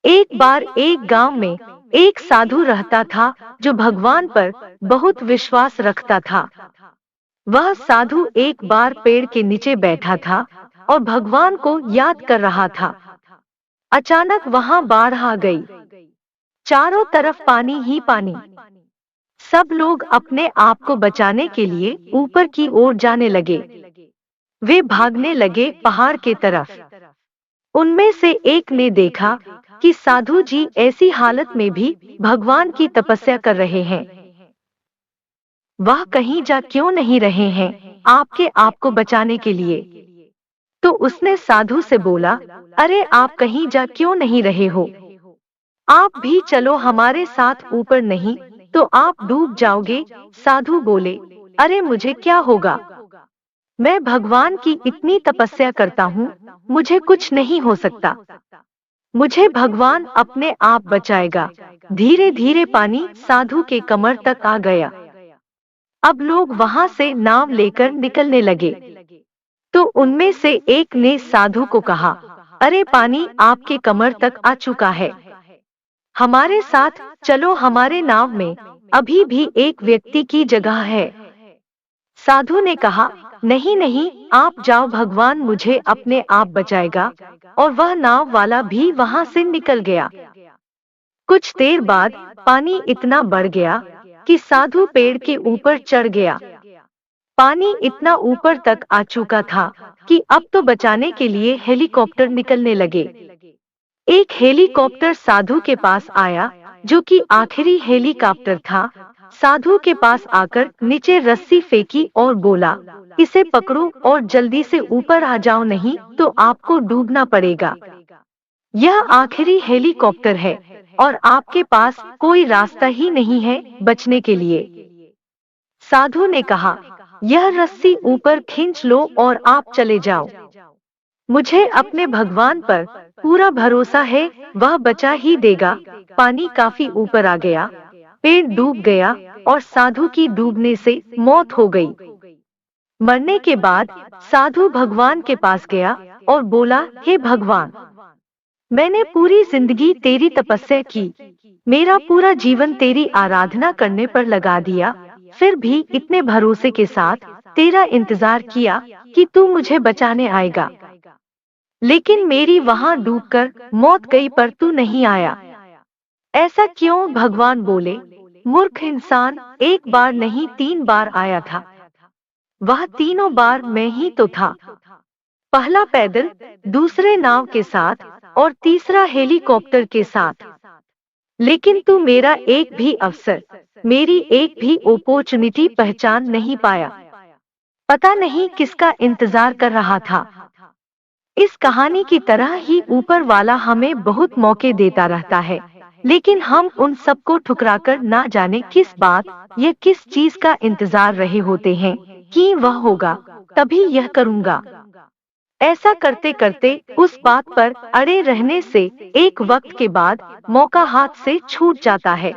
एक बार एक गांव में एक साधु रहता था जो भगवान पर बहुत विश्वास रखता था। वह साधु एक बार पेड़ के नीचे बैठा था और भगवान को याद कर रहा था। अचानक वहां बाढ़ आ गई। चारों तरफ पानी ही पानी। सब लोग अपने आप को बचाने के लिए ऊपर की ओर जाने लगे। वे भागने लगे पहाड़ के तरफ। उनमें से एक ने देखा कि साधु जी ऐसी हालत में भी भगवान की तपस्या कर रहे हैं। वह कहीं जा क्यों नहीं रहे हैं आपके आप को बचाने के लिए। तो उसने साधु से बोला, अरे आप कहीं जा क्यों नहीं रहे हो? आप भी चलो हमारे साथ ऊपर, नहीं तो आप डूब जाओगे। साधु बोले, अरे मुझे क्या होगा? मैं भगवान की इतनी तपस्या करता हूँ, मुझे कुछ नहीं हो सकता। मुझे भगवान अपने आप बचाएगा। धीरे धीरे पानी साधु के कमर तक आ गया। अब लोग वहां से नाव लेकर निकलने लगे। तो उनमें से एक ने साधु को कहा, अरे पानी आपके कमर तक आ चुका है, हमारे साथ चलो, हमारे नाव में अभी भी एक व्यक्ति की जगह है। साधु ने कहा, नहीं नहीं, आप जाओ, भगवान मुझे अपने आप बचाएगा। और वह नाव वाला भी वहां से निकल गया। कुछ देर बाद पानी इतना बढ़ गया कि साधु पेड़ के ऊपर चढ़ गया। पानी इतना ऊपर तक आ चुका था कि अब तो बचाने के लिए हेलीकॉप्टर निकलने लगे। एक हेलीकॉप्टर साधु के पास आया, जो कि आखिरी हेलीकॉप्टर था। साधु के पास आकर नीचे रस्सी फेंकी और बोला, इसे पकड़ो और जल्दी से ऊपर आ जाओ, नहीं तो आपको डूबना पड़ेगा। यह आखिरी हेलीकॉप्टर है और आपके पास कोई रास्ता ही नहीं है बचने के लिए। साधु ने कहा, यह रस्सी ऊपर खींच लो और आप चले जाओ। मुझे अपने भगवान पर पूरा भरोसा है, वह बचा ही देगा। पानी काफी ऊपर आ गया, पेड़ डूब गया और साधु की डूबने से मौत हो गई। मरने के बाद साधु भगवान के पास गया और बोला, हे भगवान, मैंने पूरी जिंदगी तेरी तपस्या की, मेरा पूरा जीवन तेरी आराधना करने पर लगा दिया, फिर भी इतने भरोसे के साथ तेरा इंतजार किया कि तू मुझे बचाने आएगा, लेकिन मेरी वहां डूबकर मौत गई पर तू नहीं आया। ऐसा क्यों? भगवान बोले, मूर्ख इंसान, एक बार नहीं 3 बार आया था। वह तीनों बार मैं ही तो था। पहला पैदल, दूसरे नाव के साथ और तीसरा हेलीकॉप्टर के साथ। लेकिन तू मेरा एक भी अवसर, मेरी एक भी अपॉर्चुनिटी पहचान नहीं पाया। पता नहीं किसका इंतजार कर रहा था। इस कहानी की तरह ही ऊपर वाला हमें बहुत मौके देता रहता है, लेकिन हम उन सबको ठुकराकर ना जाने किस बात या किस चीज का इंतजार रहे होते हैं कि वह होगा तभी यह करूँगा। ऐसा करते करते उस बात पर अड़े रहने से एक वक्त के बाद मौका हाथ से छूट जाता है।